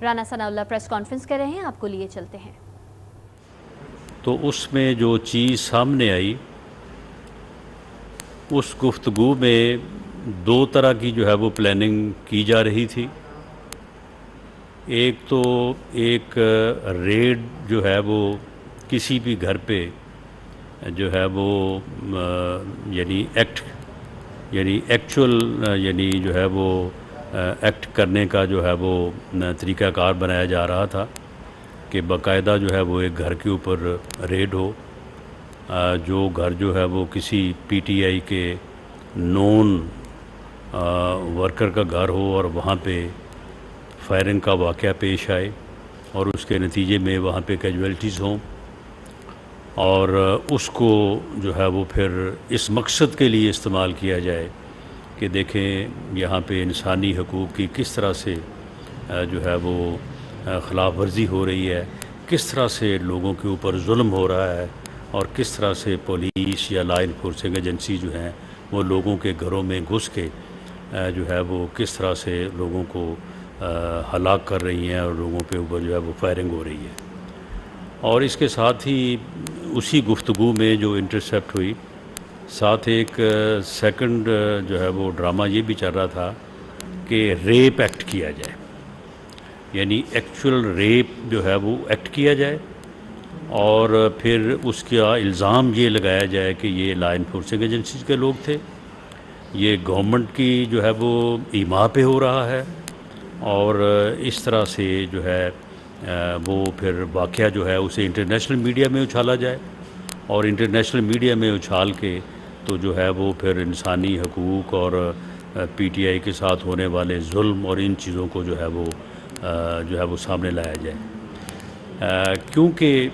Rana Sanaullah press conference کر رہے ہیں، آپ کو لیے چلتے ہیں۔ تو اس میں جو چیز سامنے آئی، اس گفتگو میں دو طرح کی جو ہے وہ پلاننگ کی جا رہی تھی۔ ایک تو ایک ریڈ جو ہے وہ کسی بھی گھر پہ جو ہے وہ یعنی ایکچول یعنی جو ہے وہ ایکٹ کرنے کا جو ہے وہ طریقہ کار بنایا جا رہا تھا کہ باقاعدہ جو ہے وہ ایک گھر کے اوپر ریڈ ہو، جو گھر جو ہے وہ کسی پی ٹی آئی کے نون ورکر کا گھر ہو اور وہاں پہ فائرنگ کا واقعہ پیش آئے اور اس کے نتیجے میں وہاں پہ کیجویلٹیز ہوں، اور اس کو جو ہے وہ پھر اس مقصد کے لیے استعمال کیا جائے کہ دیکھیں یہاں پہ انسانی حقوق کی کس طرح سے جو ہے وہ خلاف ورزی ہو رہی ہے، کس طرح سے لوگوں کے اوپر ظلم ہو رہا ہے، اور کس طرح سے پولیس یا لا انفورسنگ ایجنسی جو ہیں وہ لوگوں کے گھروں میں گھس کے جو ہے وہ کس طرح سے لوگوں کو ہلاک کر رہی ہیں اور لوگوں پہ اوپر جو ہے وہ فائرنگ ہو رہی ہے۔ اور اس کے ساتھ ہی اسی گفتگو میں جو انٹرسیپٹ ہوئی، ساتھ ایک سیکنڈ جو ہے وہ ڈرامہ یہ بھی چل رہا تھا کہ ریپ ایکٹ کیا جائے، یعنی ایکچول ریپ جو ہے وہ ایکٹ کیا جائے، اور پھر اس کا الزام یہ لگایا جائے کہ یہ لا انفورسنگ ایجنسیز کے لوگ تھے، یہ گورنمنٹ کی جو ہے وہ ایما پہ ہو رہا ہے، اور اس طرح سے جو ہے وہ پھر واقعہ جو ہے اسے انٹرنیشنل میڈیا میں اچھالا جائے، اور انٹرنیشنل میڈیا میں اچھال کے تو جو ہے وہ پھر انسانی حقوق اور پی ٹی آئی کے ساتھ ہونے والے ظلم اور ان چیزوں کو جو ہے وہ سامنے لایا جائے، کیونکہ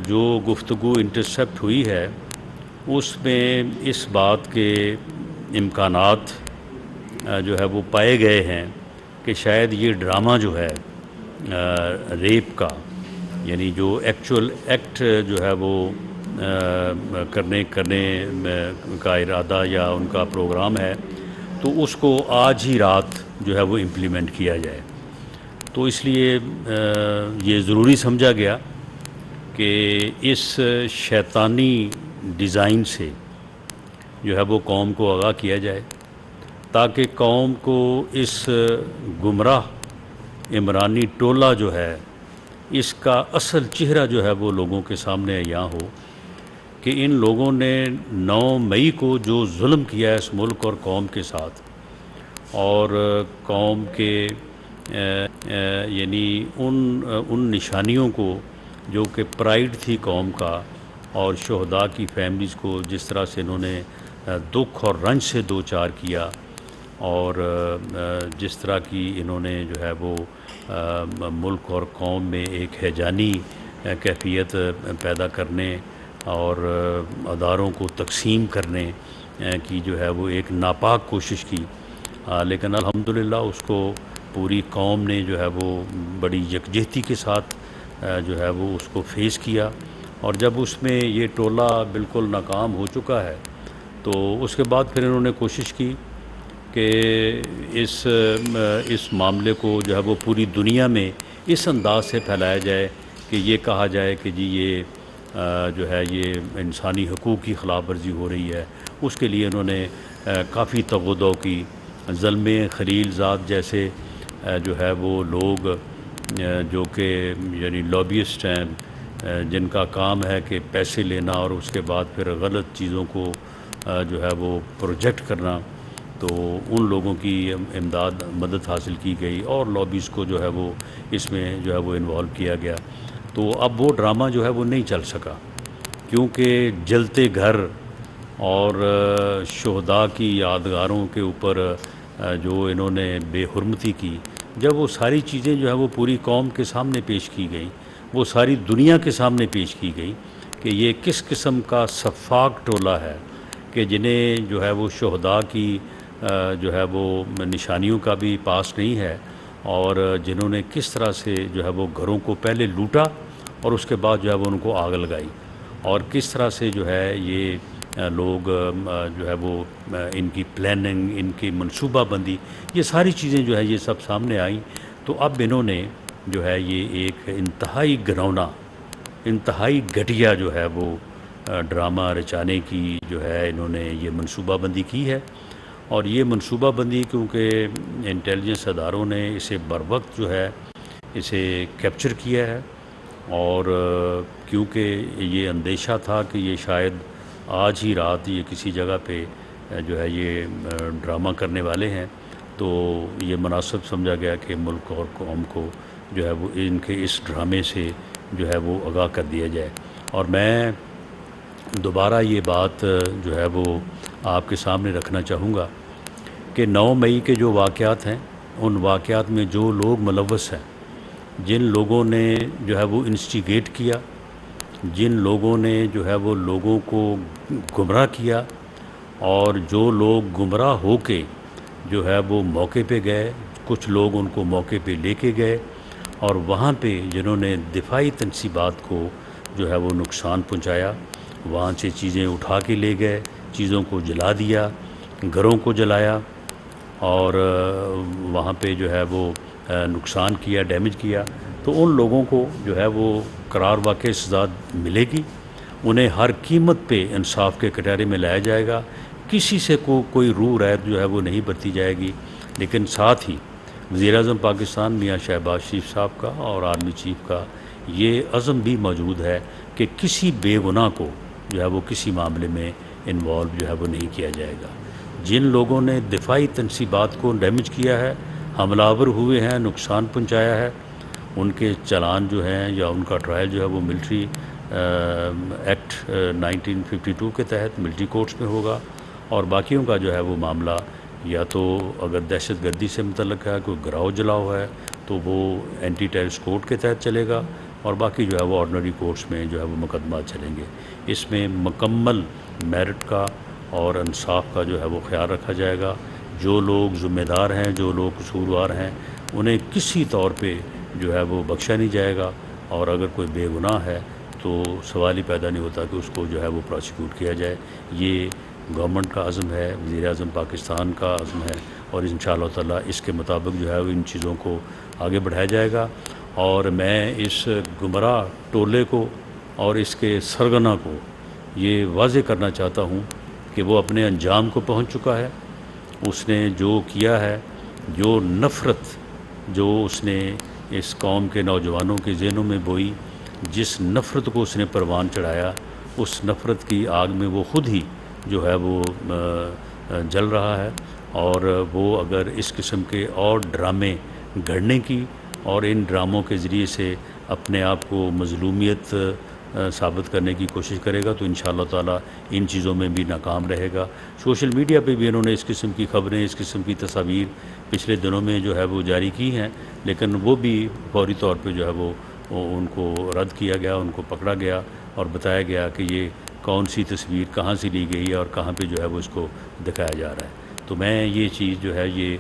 جو گفتگو انٹرسیپٹ ہوئی ہے اس میں اس بات کے امکانات جو ہے وہ پائے گئے ہیں کہ شاید یہ ڈرامہ جو ہے ریپ کا، یعنی جو ایکچول ایکٹ جو ہے وہ کرنے کا ارادہ یا ان کا پروگرام ہے، تو اس کو آج ہی رات جو ہے وہ امپلیمنٹ کیا جائے۔ تو اس لیے یہ ضروری سمجھا گیا کہ اس شیطانی ڈیزائن سے جو ہے وہ قوم کو آگاہ کیا جائے، تاکہ قوم کو اس گمراہ عمرانی ٹولہ جو ہے اس کا اصل چہرہ جو ہے وہ لوگوں کے سامنے عیاں ہو کہ ان لوگوں نے 9 مئی کو جو ظلم کیا ہے اس ملک اور قوم کے ساتھ، اور قوم کے یعنی ان نشانیوں کو جو کہ پرائیڈ تھی قوم کا، اور شہداء کی فیملیز کو جس طرح سے انہوں نے دکھ اور رنج سے دوچار کیا، اور جس طرح کی انہوں نے جو ہے وہ ملک اور قوم میں ایک ہیجانی کیفیت پیدا کرنے اور اداروں کو تقسیم کرنے کی جو ہے وہ ایک ناپاک کوشش کی، لیکن الحمدللہ اس کو پوری قوم نے جو ہے وہ بڑی یکجہتی کے ساتھ جو ہے وہ اس کو فیس کیا، اور جب اس میں یہ ٹولہ بالکل ناکام ہو چکا ہے تو اس کے بعد پھر انہوں نے کوشش کی کہ اس معاملے کو جو ہے وہ پوری دنیا میں اس انداز سے پھیلایا جائے کہ یہ کہا جائے کہ جی یہ جو ہے یہ انسانی حقوق کی خلاف ورزی ہو رہی ہے۔ اس کے لیے انہوں نے کافی تغدو کی، ظلم خلیل ذات جیسے جو ہے وہ لوگ جو کہ یعنی لابیسٹ ہیں، جن کا کام ہے کہ پیسے لینا اور اس کے بعد پھر غلط چیزوں کو جو ہے وہ پروجیکٹ کرنا، تو ان لوگوں کی مدد حاصل کی گئی اور لابیز کو جو ہے وہ اس میں جو ہے وہ انوالو کیا گیا۔ تو اب وہ ڈرامہ جو ہے وہ نہیں چل سکا، کیونکہ جلتے گھر اور شہداء کی یادگاروں کے اوپر جو انہوں نے بے حرمتی کی، جب وہ ساری چیزیں جو ہے وہ پوری قوم کے سامنے پیش کی گئی، وہ ساری دنیا کے سامنے پیش کی گئی کہ یہ کس قسم کا سفاک ٹولہ ہے کہ جنہیں جو ہے وہ شہداء کی جو ہے وہ نشانیوں کا بھی پاس نہیں ہے، اور جنہوں نے کس طرح سے جو ہے وہ گھروں کو پہلے لوٹا اور اس کے بعد جو ہے وہ ان کو آگ لگائی، اور کس طرح سے جو ہے یہ لوگ جو ہے وہ ان کی پلاننگ، ان کی منصوبہ بندی، یہ ساری چیزیں جو ہے یہ سب سامنے آئیں۔ تو اب انہوں نے جو ہے یہ ایک انتہائی گھنونا، انتہائی گھٹیا جو ہے وہ ڈرامہ رچانے کی جو ہے انہوں نے یہ منصوبہ بندی کی ہے. اور یہ منصوبہ بندی کیونکہ انٹیلیجنس اداروں نے اسے بروقت جو ہے اسے کیپچر کیا ہے، اور کیونکہ یہ اندیشہ تھا کہ یہ شاید آج ہی رات یہ کسی جگہ پہ جو ہے یہ ڈرامہ کرنے والے ہیں، تو یہ مناسب سمجھا گیا کہ ملک اور قوم کو جو ہے وہ ان کے اس ڈرامے سے جو ہے وہ آگاہ کر دیا جائے. اور میں دوبارہ یہ بات جو ہے وہ آپ کے سامنے رکھنا چاہوں گا کہ 9 مئی کے جو واقعات ہیں، ان واقعات میں جو لوگ ملوث ہیں، جن لوگوں نے جو ہے وہ انسٹیگیٹ کیا، جن لوگوں نے جو ہے وہ لوگوں کو گمراہ کیا، اور جو لوگ گمراہ ہو کے جو ہے وہ موقع پہ گئے، کچھ لوگ ان کو موقع پہ لے کے گئے، اور وہاں پہ جنہوں نے دفاعی تنصیبات کو جو ہے وہ نقصان پہنچایا، وہاں سے چیزیں اٹھا کے لے گئے، چیزوں کو جلا دیا، گھروں کو جلایا، اور وہاں پہ جو ہے وہ نقصان کیا، ڈیمیج کیا، تو ان لوگوں کو جو ہے وہ قرار واقع سزا ملے گی. انہیں ہر قیمت پہ انصاف کے کٹہرے میں لایا جائے گا. کسی سے کوئی روح رعایت جو ہے وہ نہیں برتی جائے گی. لیکن ساتھ ہی وزیر اعظم پاکستان میاں شہباز شریف صاحب کا اور آرمی چیف کا یہ عزم بھی موجود ہے کہ کسی بے گناہ کو جو ہے وہ کسی معاملے میں انوالو جو ہے وہ نہیں کیا جائے گا. جن لوگوں نے دفاعی تنصیبات کو ڈیمیج کیا ہے، حملہ آور ہوئے ہیں، نقصان پہنچایا ہے، ان کے چلان جو ہیں یا ان کا ٹرائل جو ہے وہ ملٹری ایکٹ 1952 کے تحت ملٹری کورٹس میں ہوگا. اور باقیوں کا جو ہے وہ معاملہ یا تو اگر دہشت گردی سے متعلق ہے، کوئی گراؤ جلاؤ ہے، تو وہ اینٹی ٹیررسٹ کورٹ کے تحت چلے گا، اور باقی جو ہے وہ آرڈنری کورٹس میں جو ہے وہ مقدمات چلیں گے. اس میں مکمل میرٹ کا اور انصاف کا جو ہے وہ خیال رکھا جائے گا. جو لوگ ذمہ دار ہیں، جو لوگ قصوروار ہیں، انہیں کسی طور پہ جو ہے وہ بخشا نہیں جائے گا. اور اگر کوئی بے گناہ ہے تو سوال ہی پیدا نہیں ہوتا کہ اس کو جو ہے وہ پروسیکیوٹ کیا جائے. یہ گورنمنٹ کا عزم ہے، وزیر اعظم پاکستان کا عزم ہے، اور انشاءاللہ تعالیٰ اس کے مطابق جو ہے وہ ان چیزوں کو آگے بڑھایا جائے گا. اور میں اس گمراہ ٹولے کو اور اس کے سرغنہ کو یہ واضح کرنا چاہتا ہوں کہ وہ اپنے انجام کو پہنچ چکا ہے. اس نے جو کیا ہے، جو نفرت جو اس نے اس قوم کے نوجوانوں کے ذہنوں میں بوئی، جس نفرت کو اس نے پروان چڑھایا، اس نفرت کی آگ میں وہ خود ہی جو ہے وہ جل رہا ہے. اور وہ اگر اس قسم کے اور ڈرامے گھڑنے کی اور ان ڈراموں کے ذریعے سے اپنے آپ کو مظلومیت ثابت کرنے کی کوشش کرے گا تو انشاءاللہ تعالیٰ ان چیزوں میں بھی ناکام رہے گا. سوشل میڈیا پہ بھی انہوں نے اس قسم کی خبریں، اس قسم کی تصاویر پچھلے دنوں میں جو ہے وہ جاری کی ہیں، لیکن وہ بھی فوری طور پہ جو ہے وہ ان کو رد کیا گیا، ان کو پکڑا گیا اور بتایا گیا کہ یہ کون سی تصویر کہاں سے لی گئی ہے اور کہاں پہ جو ہے وہ اس کو دکھایا جا رہا ہے. تو میں یہ چیز جو ہے یہ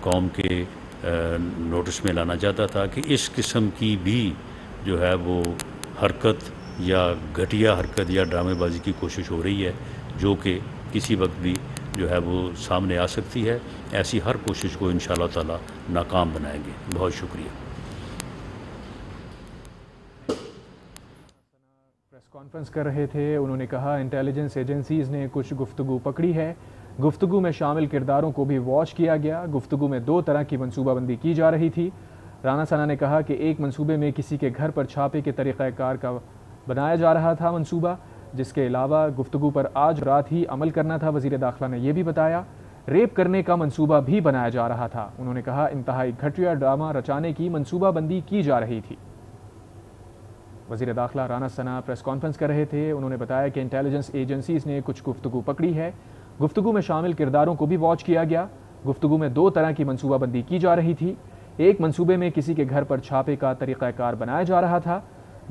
قوم کے نوٹس میں لانا چاہتا تھا کہ اس قسم کی بھی جو ہے وہ حرکت یا گھٹیا حرکت یا ڈرامے بازی کی کوشش ہو رہی ہے، جو کہ کسی وقت بھی جو ہے وہ سامنے آ سکتی ہے. ایسی ہر کوشش کو انشاءاللہ تعالیٰ ناکام بنائیں گے. بہت شکریہ. پریس کانفرنس کر رہے تھے، انہوں نے کہا انٹیلیجنس ایجنسیز نے کچھ گفتگو پکڑی ہے، گفتگو میں شامل کرداروں کو بھی واچ کیا گیا. گفتگو میں 2 طرح کی منصوبہ بندی کی جا رہی تھی. رانا ثنا نے کہا کہ ایک منصوبے میں کسی کے گھر پر چھاپے کے طریقہ کار کا بنایا جا رہا تھا منصوبہ، جس کے علاوہ گفتگو پر آج رات ہی عمل کرنا تھا. وزیر داخلہ نے یہ بھی بتایا ریپ کرنے کا منصوبہ بھی بنایا جا رہا تھا. انہوں نے کہا انتہائی گھٹیا ڈرامہ رچانے کی منصوبہ بندی کی جا رہی تھی. وزیر داخلہ رانا ثنا پریس کانفرنس کر رہے تھے. انہوں نے بتایا کہ انٹیلیجنس ایجنسیز نے کچھ گفتگو پکڑی ہے، گفتگو میں شامل کرداروں کو بھی واچ کیا گیا. گفتگو میں 2 طرح کی منصوبہ بندی کی جا رہی تھی. ایک منصوبے میں کسی کے گھر پر چھاپے کا طریقہ کار بنایا جا رہا تھا،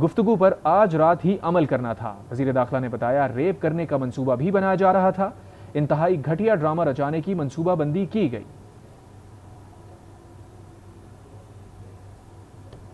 گفتگو پر آج رات ہی عمل کرنا تھا. وزیر داخلہ نے بتایا ریپ کرنے کا منصوبہ بھی بنایا جا رہا تھا. انتہائی گھٹیا ڈرامہ رچانے کی منصوبہ بندی کی گئی.